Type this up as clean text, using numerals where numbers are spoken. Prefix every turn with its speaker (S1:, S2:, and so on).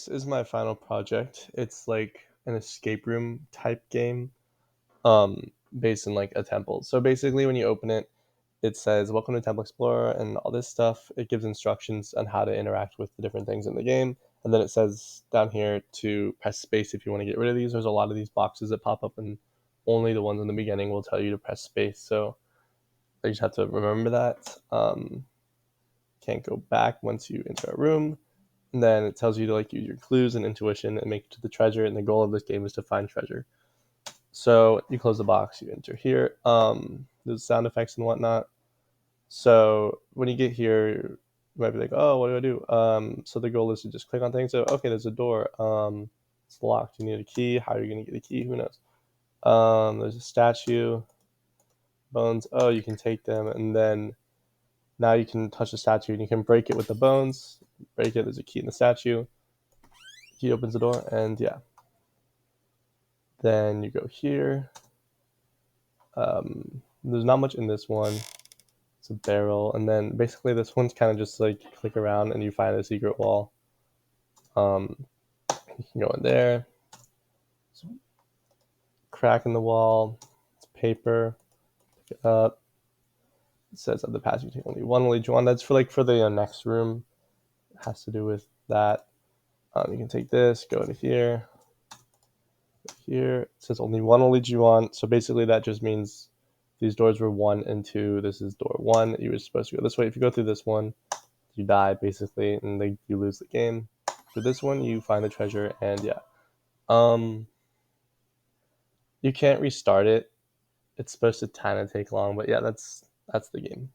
S1: this is my final project. It's like an escape room type game, based in like a temple. So basically, when you open it, it says "Welcome to Temple Explorer" and all this stuff. It gives instructions on how to interact with the different things in the game, and then it says down here to press space if you want to get rid of these. There's a lot of these boxes that pop up, and only the ones in the beginning will tell you to press space. So you just have to remember that. Can't go back once you enter a room. And then it tells you to like use your clues and intuition and make it to the treasure. And the goal of this game is to find treasure. So you close the box, you enter here. There's sound effects and whatnot. So when you get here, you might be like, oh, what do I do? So the goal is to just click on things. So okay, there's a door. It's locked. You need a key. How are you gonna get a key? Who knows? There's a statue. Bones. Oh, you can take them, and then now you can touch the statue and you can break it with the bones. Break it. There's a key in the statue. He opens the door, and yeah. Then you go here. There's not much in this one. It's a barrel, and then basically this one's kind of just like click around and you find a secret wall. You can go in there. It's a crack in the wall. It's paper. Pick it up. It says of the pass you take only one will each one. That's for the next room. It has to do with that. You can take this, go into here. Here it says only one will lead you on. So basically that just means these doors were 1 and 2. This is door 1. You were supposed to go this way. If you go through this one, you die basically, and you lose the game. For this one, you find the treasure, and yeah. You can't restart it. It's supposed to kind of take long, but yeah, that's the game.